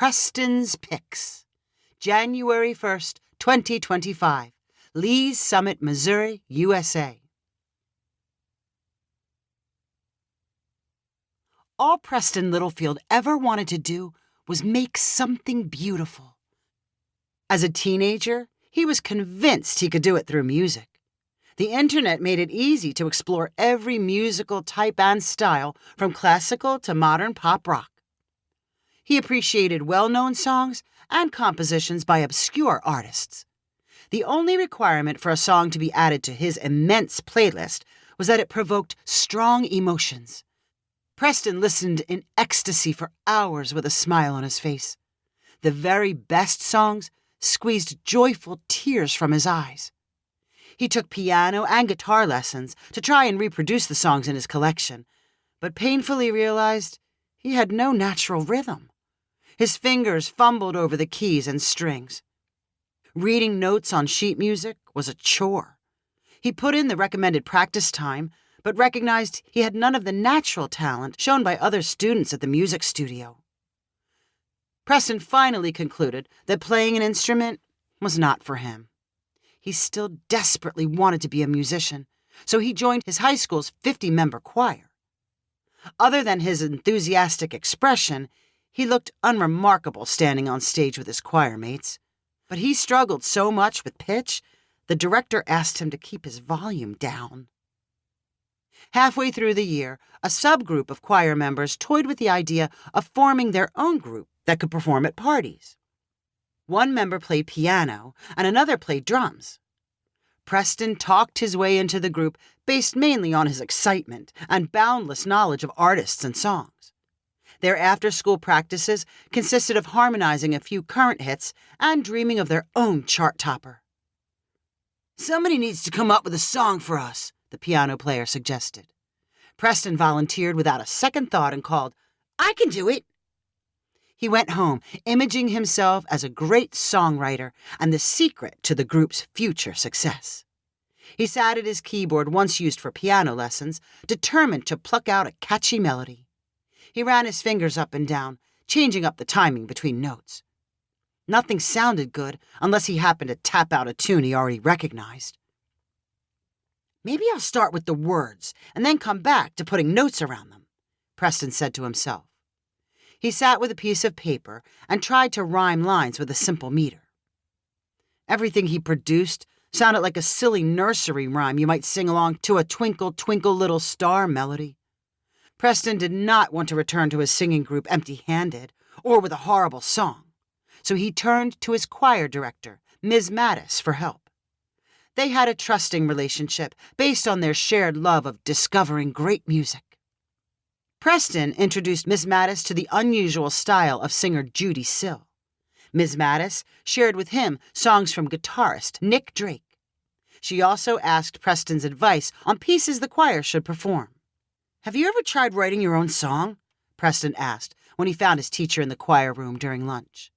Preston's Picks, January 1st, 2025, Lee's Summit, Missouri, USA. All Preston Littlefield ever wanted to do was make something beautiful. As a teenager, he was convinced he could do it through music. The internet made it easy to explore every musical type and style, from classical to modern pop rock. He appreciated well-known songs and compositions by obscure artists. The only requirement for a song to be added to his immense playlist was that it provoked strong emotions. Preston listened in ecstasy for hours with a smile on his face. The very best songs squeezed joyful tears from his eyes. He took piano and guitar lessons to try and reproduce the songs in his collection, but painfully realized he had no natural rhythm. His fingers fumbled over the keys and strings. Reading notes on sheet music was a chore. He put in the recommended practice time, but recognized he had none of the natural talent shown by other students at the music studio. Preston finally concluded that playing an instrument was not for him. He still desperately wanted to be a musician, so he joined his high school's 50-member choir. Other than his enthusiastic expression, he looked unremarkable standing on stage with his choir mates. But he struggled so much with pitch, the director asked him to keep his volume down. Halfway through the year, a subgroup of choir members toyed with the idea of forming their own group that could perform at parties. One member played piano and another played drums. Preston talked his way into the group based mainly on his excitement and boundless knowledge of artists and songs. Their after-school practices consisted of harmonizing a few current hits and dreaming of their own chart topper. "Somebody needs to come up with a song for us," the piano player suggested. Preston volunteered without a second thought and called, "I can do it." He went home, imaging himself as a great songwriter and the secret to the group's future success. He sat at his keyboard once used for piano lessons, determined to pluck out a catchy melody. He ran his fingers up and down, changing up the timing between notes. Nothing sounded good unless he happened to tap out a tune he already recognized. "Maybe I'll start with the words and then come back to putting notes around them," Preston said to himself. He sat with a piece of paper and tried to rhyme lines with a simple meter. Everything he produced sounded like a silly nursery rhyme you might sing along to a Twinkle, Twinkle, Little Star melody. Preston did not want to return to his singing group empty-handed or with a horrible song, so he turned to his choir director, Ms. Mattis, for help. They had a trusting relationship based on their shared love of discovering great music. Preston introduced Ms. Mattis to the unusual style of singer Judy Sill. Ms. Mattis shared with him songs from guitarist Nick Drake. She also asked Preston's advice on pieces the choir should perform. "Have you ever tried writing your own song?" Preston asked when he found his teacher in the choir room during lunch.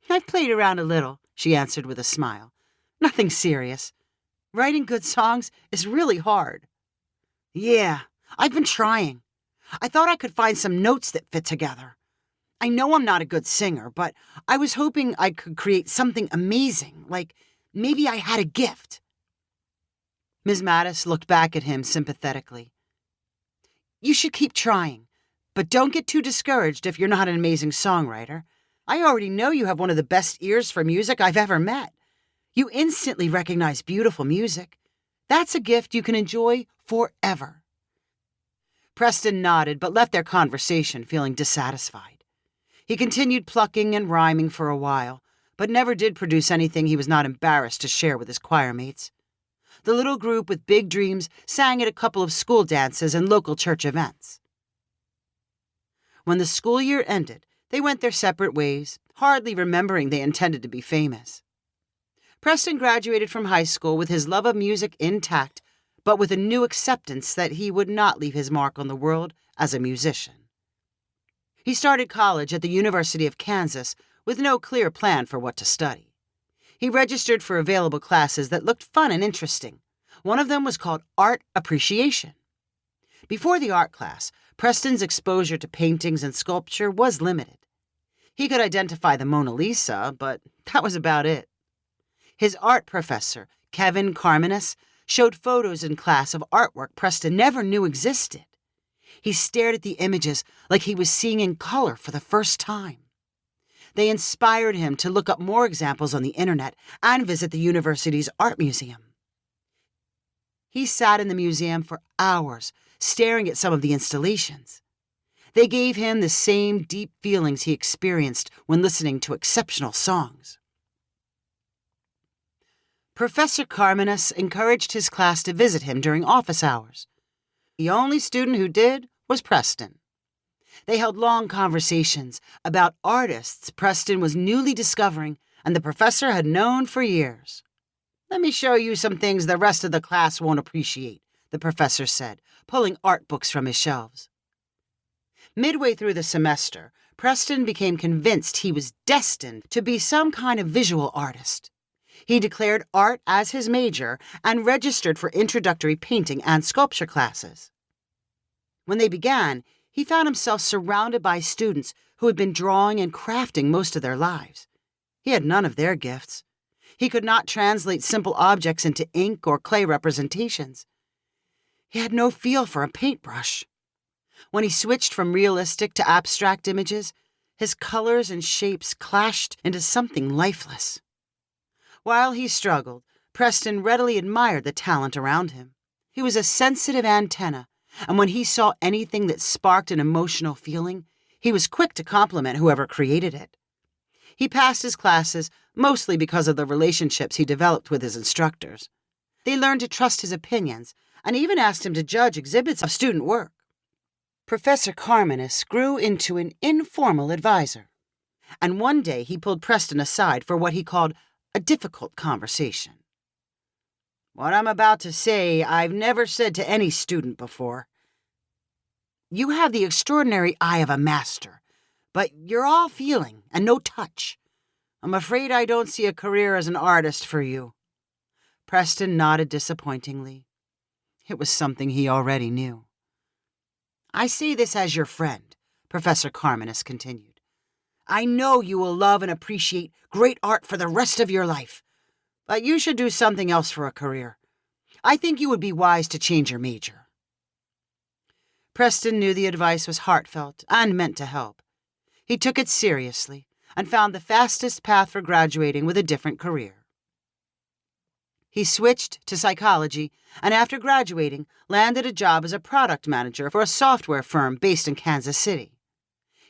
"I've played around a little," she answered with a smile. "Nothing serious. Writing good songs is really hard." "Yeah, I've been trying. I thought I could find some notes that fit together. I know I'm not a good singer, but I was hoping I could create something amazing, like maybe I had a gift." Ms. Mattis looked back at him sympathetically. "You should keep trying, but don't get too discouraged if you're not an amazing songwriter. I already know you have one of the best ears for music I've ever met. You instantly recognize beautiful music. That's a gift you can enjoy forever." Preston nodded but left their conversation feeling dissatisfied. He continued plucking and rhyming for a while, but never did produce anything he was not embarrassed to share with his choir mates. The little group with big dreams sang at a couple of school dances and local church events. When the school year ended, they went their separate ways, hardly remembering they intended to be famous. Preston graduated from high school with his love of music intact, but with a new acceptance that he would not leave his mark on the world as a musician. He started college at the University of Kansas with no clear plan for what to study. He registered for available classes that looked fun and interesting. One of them was called Art Appreciation. Before the art class, Preston's exposure to paintings and sculpture was limited. He could identify the Mona Lisa, but that was about it. His art professor, Kevin Carmenas, showed photos in class of artwork Preston never knew existed. He stared at the images like he was seeing in color for the first time. They inspired him to look up more examples on the internet and visit the university's art museum. He sat in the museum for hours, staring at some of the installations. They gave him the same deep feelings he experienced when listening to exceptional songs. Professor Carmenas encouraged his class to visit him during office hours. The only student who did was Preston. They held long conversations about artists Preston was newly discovering and the professor had known for years. "Let me show you some things the rest of the class won't appreciate," the professor said, pulling art books from his shelves. Midway through the semester, Preston became convinced he was destined to be some kind of visual artist. He declared art as his major and registered for introductory painting and sculpture classes. When they began, he found himself surrounded by students who had been drawing and crafting most of their lives. He had none of their gifts. He could not translate simple objects into ink or clay representations. He had no feel for a paintbrush. When he switched from realistic to abstract images, his colors and shapes clashed into something lifeless. While he struggled, Preston readily admired the talent around him. He was a sensitive antenna, and when he saw anything that sparked an emotional feeling, he was quick to compliment whoever created it. He passed his classes mostly because of the relationships he developed with his instructors. They learned to trust his opinions and even asked him to judge exhibits of student work. Professor Carmenas grew into an informal advisor, and one day he pulled Preston aside for what he called a difficult conversation. "What I'm about to say, I've never said to any student before. You have the extraordinary eye of a master, but you're all feeling and no touch. I'm afraid I don't see a career as an artist for you." Preston nodded disappointingly. It was something he already knew. "I say this as your friend," Professor Carmenas continued. "I know you will love and appreciate great art for the rest of your life, but you should do something else for a career. I think you would be wise to change your major." Preston knew the advice was heartfelt and meant to help. He took it seriously and found the fastest path for graduating with a different career. He switched to psychology and after graduating, landed a job as a product manager for a software firm based in Kansas City.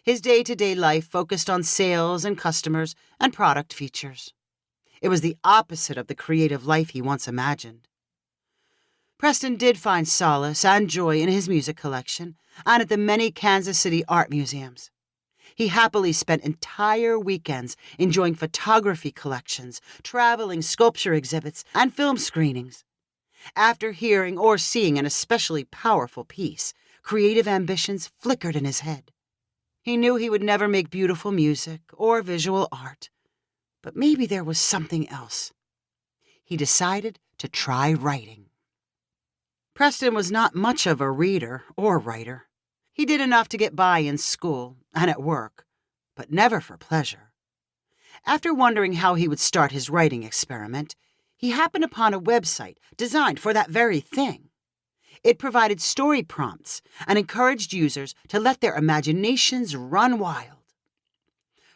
His day-to-day life focused on sales and customers and product features. It was the opposite of the creative life he once imagined. Preston did find solace and joy in his music collection and at the many Kansas City art museums. He happily spent entire weekends enjoying photography collections, traveling sculpture exhibits, and film screenings. After hearing or seeing an especially powerful piece, creative ambitions flickered in his head. He knew he would never make beautiful music or visual art, but maybe there was something else. He decided to try writing. Preston was not much of a reader or writer. He did enough to get by in school and at work, but never for pleasure. After wondering how he would start his writing experiment, he happened upon a website designed for that very thing. It provided story prompts and encouraged users to let their imaginations run wild.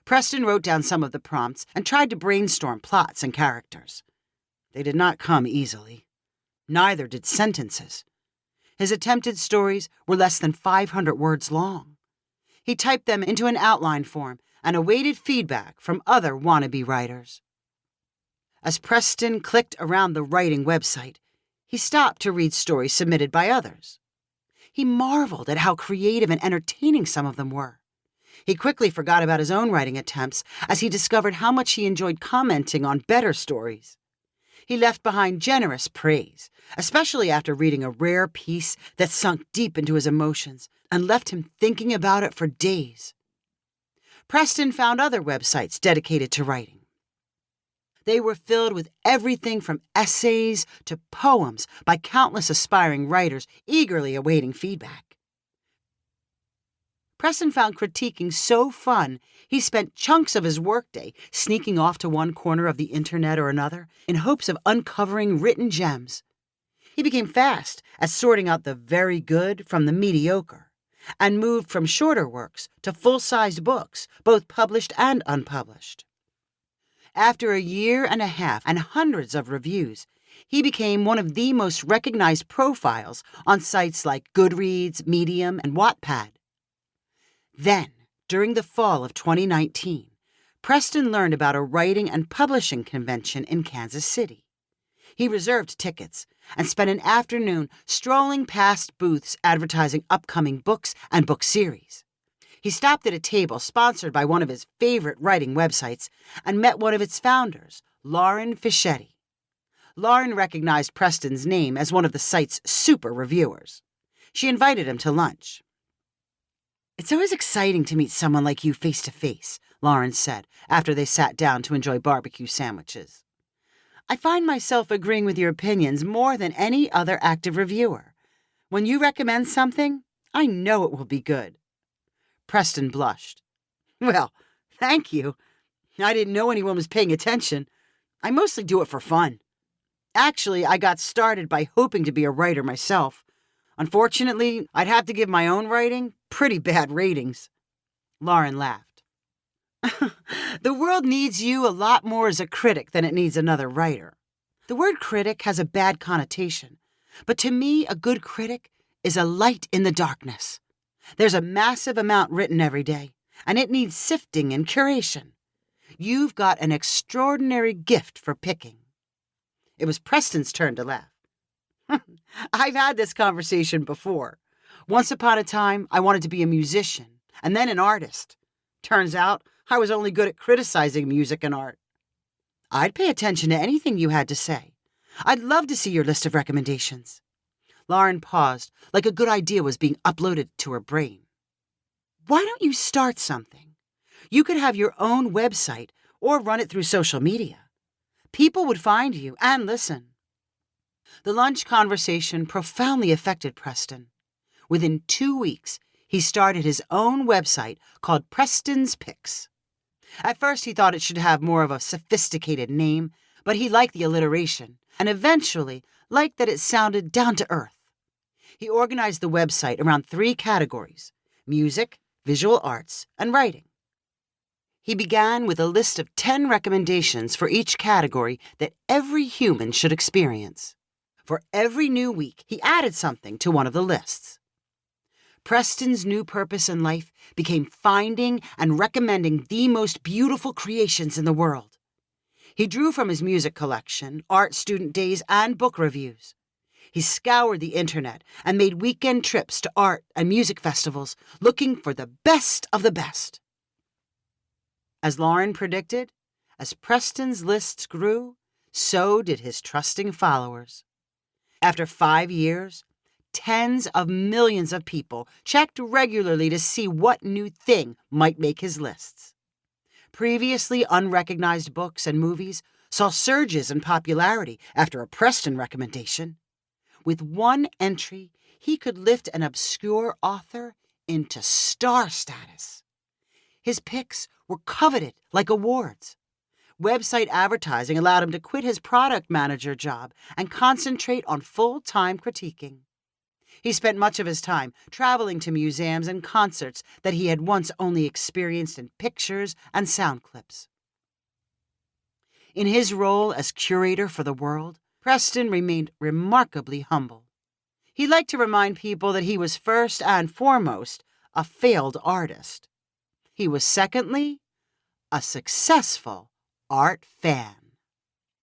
Preston wrote down some of the prompts and tried to brainstorm plots and characters. They did not come easily. Neither did sentences. His attempted stories were less than 500 words long. He typed them into an outline form and awaited feedback from other wannabe writers. As Preston clicked around the writing website, he stopped to read stories submitted by others. He marveled at how creative and entertaining some of them were. He quickly forgot about his own writing attempts as he discovered how much he enjoyed commenting on better stories. He left behind generous praise, especially after reading a rare piece that sunk deep into his emotions and left him thinking about it for days. Preston found other websites dedicated to writing. They were filled with everything from essays to poems by countless aspiring writers eagerly awaiting feedback. Preston found critiquing so fun, he spent chunks of his workday sneaking off to one corner of the internet or another in hopes of uncovering written gems. He became fast at sorting out the very good from the mediocre, and moved from shorter works to full-sized books, both published and unpublished. After a year and a half and hundreds of reviews, he became one of the most recognized profiles on sites like Goodreads, Medium, and Wattpad. Then, during the fall of 2019, Preston learned about a writing and publishing convention in Kansas City. He reserved tickets and spent an afternoon strolling past booths advertising upcoming books and book series. He stopped at a table sponsored by one of his favorite writing websites and met one of its founders, Lauren Fischetti. Lauren recognized Preston's name as one of the site's super reviewers. She invited him to lunch. "It's always exciting to meet someone like you face to face," Lauren said after they sat down to enjoy barbecue sandwiches. "I find myself agreeing with your opinions more than any other active reviewer. When you recommend something, I know it will be good." Preston blushed. "Well, thank you. I didn't know anyone was paying attention. I mostly do it for fun. Actually, I got started by hoping to be a writer myself. Unfortunately, I'd have to give my own writing pretty bad ratings." Lauren laughed. "The world needs you a lot more as a critic than it needs another writer. The word critic has a bad connotation, but to me, a good critic is a light in the darkness. There's a massive amount written every day, and it needs sifting and curation. You've got an extraordinary gift for picking." It was Preston's turn to laugh. "I've had this conversation before. Once upon a time, I wanted to be a musician, and then an artist. Turns out, I was only good at criticizing music and art." "I'd pay attention to anything you had to say. I'd love to see your list of recommendations." Lauren paused, like a good idea was being uploaded to her brain. "Why don't you start something? You could have your own website or run it through social media. People would find you and listen." The lunch conversation profoundly affected Preston. Within 2 weeks, he started his own website called Preston's Picks. At first, he thought it should have more of a sophisticated name, but he liked the alliteration and eventually liked that it sounded down to earth. He organized the website around 3 categories: music, visual arts, and writing. He began with a list of 10 recommendations for each category that every human should experience. For every new week, he added something to one of the lists. Preston's new purpose in life became finding and recommending the most beautiful creations in the world. He drew from his music collection, art student days, and book reviews. He scoured the internet and made weekend trips to art and music festivals, looking for the best of the best. As Lauren predicted, as Preston's lists grew, so did his trusting followers. After 5 years, tens of millions of people checked regularly to see what new thing might make his lists. Previously unrecognized books and movies saw surges in popularity after a Preston recommendation. With one entry, he could lift an obscure author into star status. His picks were coveted like awards. Website advertising allowed him to quit his product manager job and concentrate on full-time critiquing. He spent much of his time traveling to museums and concerts that he had once only experienced in pictures and sound clips. In his role as curator for the world, Preston remained remarkably humble. He liked to remind people that he was first and foremost a failed artist. He was secondly a successful art fan.